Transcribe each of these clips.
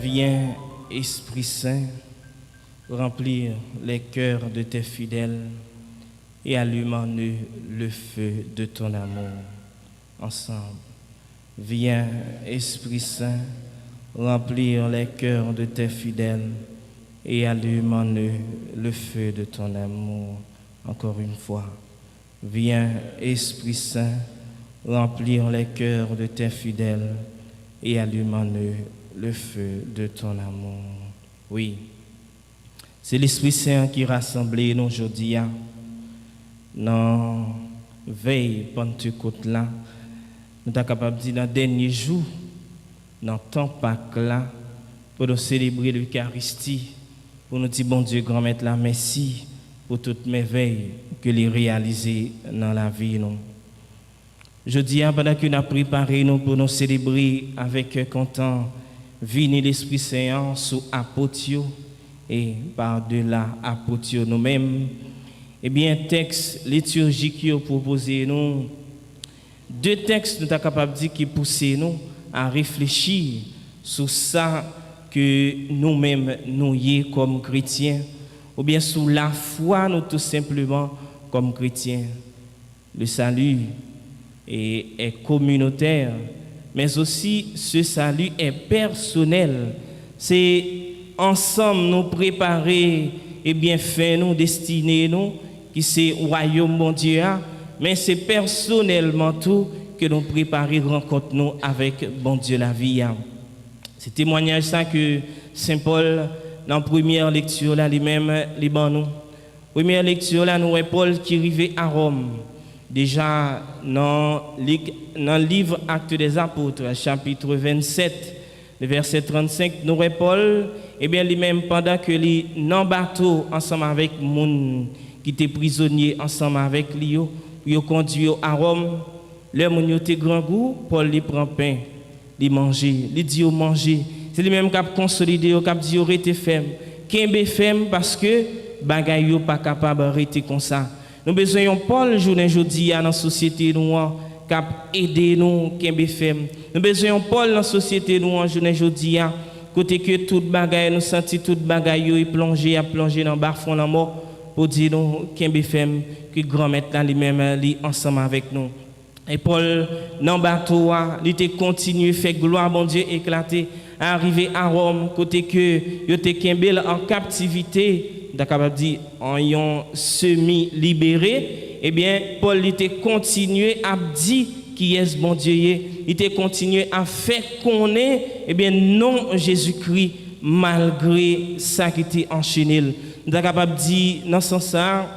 Viens, Esprit Saint, remplir les cœurs de tes fidèles et allume en eux le feu de ton amour. Ensemble, viens, Esprit Saint, remplir les cœurs de tes fidèles et allume en eux le feu de ton amour. Encore une fois, viens, Esprit Saint, remplir les cœurs de tes fidèles et allume en eux le feu de ton amour. Oui, c'est l'Esprit Saint qui rassemble nous aujourd'hui. Dans veille Pentecôte là, nous sommes capables de dire dans le dernier jour, dans le temps Pâques là, pour nous célébrer l'Eucharistie, pour nous dire bon Dieu, grand maître là, merci pour toutes mes veilles que les réaliser dans la vie. Nous. Je dis, pendant que nous avons préparé nous pour nous célébrer avec content, venir l'Esprit Saint sous apotio et par-delà apotio nous-mêmes, eh bien, texte liturgique qui proposé nous, deux textes nous sommes capables de dire qui poussent nous à réfléchir sur ça que nous-mêmes nous y sommes comme chrétiens, ou bien sur la foi nous tout simplement comme chrétiens. Le salut est communautaire, mais aussi ce salut est personnel. C'est ensemble nous préparer et bien faire nous, destiner nous, qui c'est royaume mon Dieu, mais c'est personnellement tout que nous préparer rencontre nous avec bon Dieu la vie. C'est témoignage ça que Saint Paul dans la première lecture là lui-même les nous. Première lecture là nous voyons Paul qui arrivait à Rome. Déjà dans le livre Actes des Apôtres, chapitre 27, le verset 35, nous voyons Paul, et bien lui-même pendant que lui dans bateau ensemble avec moun qui était prisonnier ensemble avec lui, il conduit à Rome. Le moun était grand goût, Paul lui prend pain, lui manger, lui dit manger. C'est lui-même qui a consolidé, qui a dit rester ferme, kembe ferme parce que bagay yo pas capable rester comme ça. Nous besoin de Paul journée jodi dans la société nous qui aider nous kembe ferme. Nous besoin de Paul dans la société nous journée jodi côté que toute bagay nous senti toute bagay yo est plongé dans bar fond la mort pour dire nous kembe ferme que grand maître là lui-même li ensemble avec nous. Et Paul dans bateau il était continué faire gloire bon Dieu éclater arrivé à Rome côté que yo te kembel en captivité d'accord dit en yon semi libéré. Eh bien Paul était continué à dire qui est bon Dieu, il était continué à faire connaître eh bien non Jésus-Christ malgré ça qui était enchaîné. D'accord dit dans ce sens ça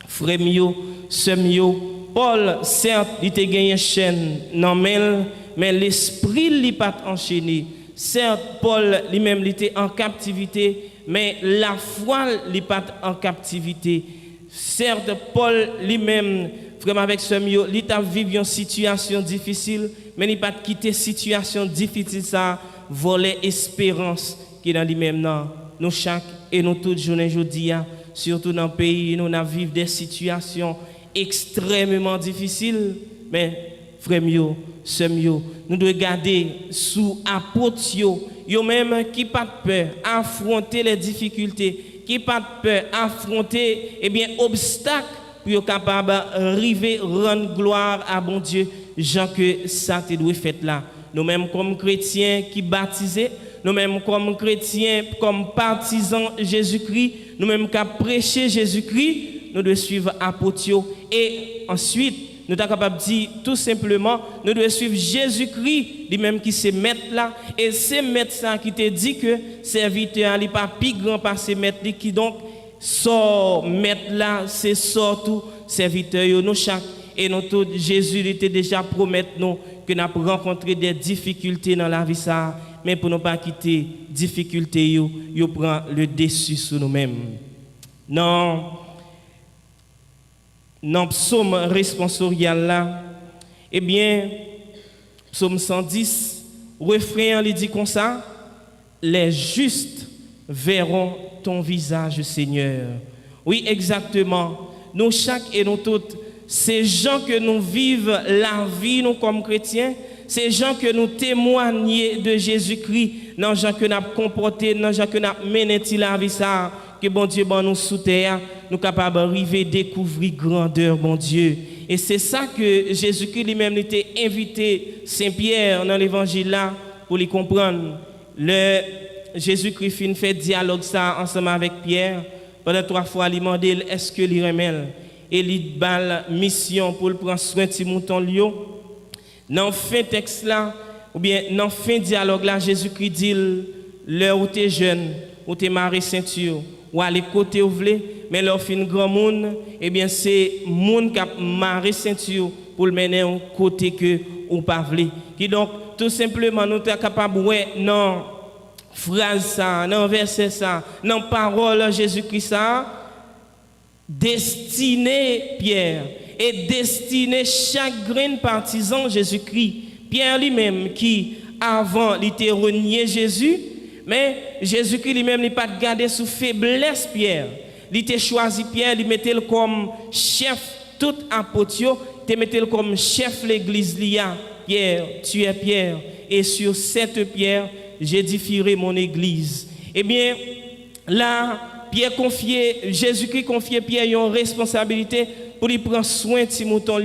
frère mio sœur mio Paul certes il était gagné chaîne non mais l'esprit lui pas enchaîné. Certes Paul lui-même il était en captivité mais la foi lui pas en captivité. Certes Paul lui-même vraiment avec ce mieux il t'a vécu une situation difficile mais il pas quitté situation difficile ça voler espérance qui dans lui-même non nous chaque et nous toute journée jodi surtout dans le pays nous vivons des situations extrêmement difficiles mais frère mieux sœur mieux nous devons garder sous apôtre yo même qui pas peur affronter les difficultés qui pas peur affronter eh bien obstacles pour capable arriver rendre gloire à bon Dieu Jean que ça te doit faire là nous même comme chrétiens qui baptisés nous même comme chrétiens comme partisans Jésus-Christ nous même qui prêcher Jésus-Christ nous devons suivre apôtre et ensuite nous sommes capables de dire tout simplement, nous devons suivre Jésus-Christ, lui-même qui se met là, et c'est maître ça qui te dit que serviteur n'est pas plus grand par ses maîtres qui donc sort mettre là, c'est surtout serviteur nous chaque et nous tout Jésus était déjà promettre nous que nous avons rencontré des difficultés dans la vie ça, mais pour ne pas quitter difficultés yo prend le dessus sur nous-mêmes. Non. Dans le psaume responsorial là, eh bien, psaume 110, refrain il dit comme ça, les justes verront ton visage, Seigneur. Oui, exactement. Nous, chaque et nous toutes, ces gens que nous vivons la vie, nous comme chrétiens, c'est gens que nous témoignons de Jésus-Christ, dans gens que nous avons comporté, dans gens que nous avons mené la vie ça, que bon Dieu bon nous sous terre, nous capables d'arriver découvrir grandeur bon Dieu. Et c'est ça que Jésus-Christ lui-même était invité Saint-Pierre dans l'évangile là pour les comprendre. Le Jésus-Christ fait dialogue ça ensemble avec Pierre. Pendant 3 fois, il demande est-ce que il remèle et il balle mission pour le prendre soin de ses moutons Lio. Dans fin texte là ou bien dans fin dialogue là, Jésus-Christ dit l'heure où tu es jeune, où tu es maré ceinture, ou aller côté où voulez, mais leur fin grand monde, eh bien c'est monde qui a maré ceinture pour le mener au côté que ou pas voulez. Qui donc tout simplement nous sommes capables ouais non phrase ça, non verset ça, non parole Jésus-Christ ça destiné Pierre et destiné chaque grain partisan Jésus-Christ. Pierre lui-même qui avant il était renié Jésus, mais Jésus-Christ lui-même n'est pas gardé sous faiblesse Pierre. Il était choisi Pierre, il mettait comme chef tout apôtre, il mettait comme chef l'église lia. Pierre, tu es Pierre et sur cette pierre j'édifierai mon église. Eh bien là Pierre confiait, Jésus-Christ confiait Pierre une responsabilité pour lui prendre soin de ses moutons.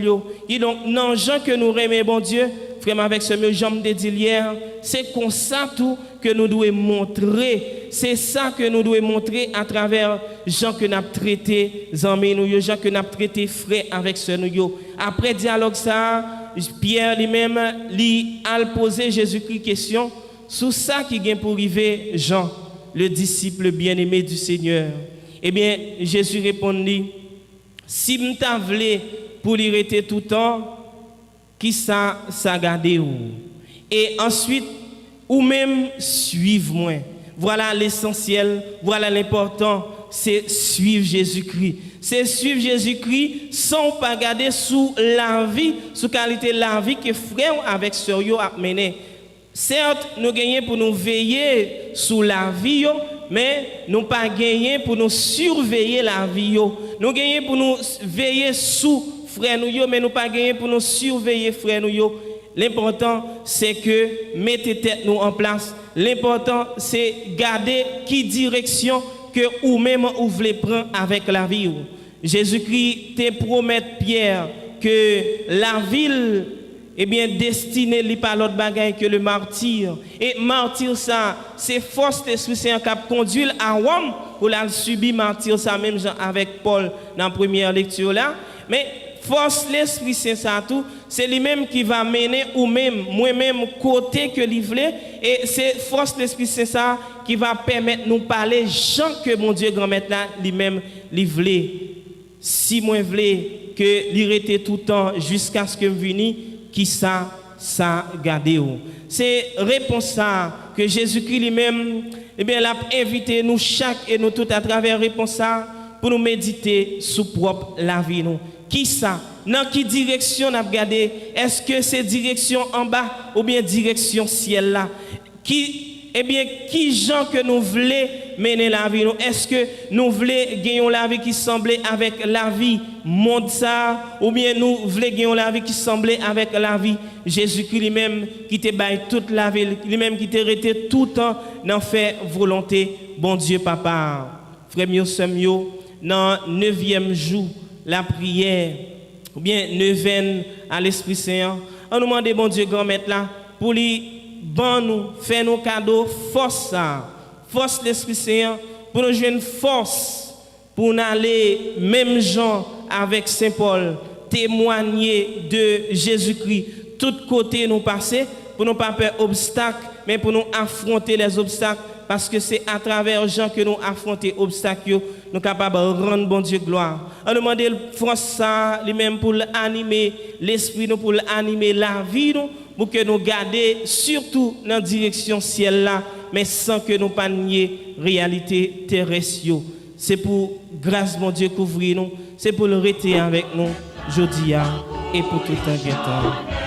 Et donc, non, gens que nous remet bon Dieu, frère, avec ce mot, j'aime de dire hier, c'est comme ça tout que nous devons montrer. C'est ça que nous devons montrer à travers gens que nous avons traités, amis, nous, gens que nous avons traités frères avec ce nous. Après dialogue ça, Pierre lui-même, lui a posé Jésus-Christ question sur ça qui vient pour arriver Jean, le disciple bien-aimé du Seigneur. Eh bien, Jésus répondit, si m'ta vle pour lui rester tout le temps, qui ça garder ou? Et ensuite, ou même suivre-moi. Voilà l'essentiel, voilà l'important, c'est suivre Jésus-Christ. C'est suivre Jésus-Christ sans pas garder sous la vie, sous qualité de la vie que frère avec sœur yo a mené. Certes, nous gagnons pour nous veiller sous la vie, mais nous pas gagner pour nous surveiller la vie. Nous gagnons pour nous veiller sous frère nous, mais nous pas gagner pour nous surveiller frère nous. L'important, c'est que mettez tête nous en place. L'important, c'est garder qui direction que ou même vous voulez prendre avec la vie. Jésus-Christ te promet Pierre que la ville eh bien, destiné li par l'autre bagaille que le martyr. Et martyr ça, c'est force d'Esprit Saint qui conduit à Rome pour la subir martyr ça même avec Paul dans la première lecture là. Mais force l'Esprit Saint ça tout, c'est lui-même qui va mener ou même moi-même côté que lui voulait et c'est force l'Esprit Saint ça qui va permettre nous parler Jean que mon Dieu grand maître là lui-même lui voulait. Si moi voulais que lui rester tout le temps jusqu'à ce que me vini qui ça garder. C'est réponse ça que Jésus-Christ lui-même eh bien l'a invité nous chaque et nous tout à travers réponse ça pour nous méditer sous propre la vie nous. Qui ça? Dans quelle direction n'a regardé? Est-ce que c'est direction en bas ou bien direction ciel là? Eh bien, qui gens que nous voulons mener la vie? Est-ce que nous voulons gagner la vie qui semblait avec la vie monde ça? Ou bien nous voulons gagner la vie qui semblait avec la vie Jésus-Christ lui-même qui te baille toute la vie, lui-même qui te resté tout le temps dans faire volonté, bon Dieu Papa. Frère mio, sœur mio, dans 9e jour, la prière, ou bien 9e à l'Esprit Saint, on nous demande, bon Dieu, grand maître là, pour lui, bon nous, faire nos cadeaux, force ça, force l'Esprit Saint, pour nous jouer une force, pour nous aller, même gens avec Saint Paul, témoigner de Jésus-Christ, tout côté nous passer, pour nous pas faire obstacle, mais pour nous affronter les obstacles, parce que c'est à travers les gens que nous affrontons les obstacles, nous sommes capables de rendre bon Dieu gloire. On demande force ça, lui-même pour animer l'esprit, nous pour animer la vie, nous, pour que nous gardions surtout dans la direction ciel là, mais sans que nous pas nier réalité terrestre. C'est pour grâce mon Dieu couvrir nous, c'est pour le rester avec nous, aujourd'hui et pour tout un temps.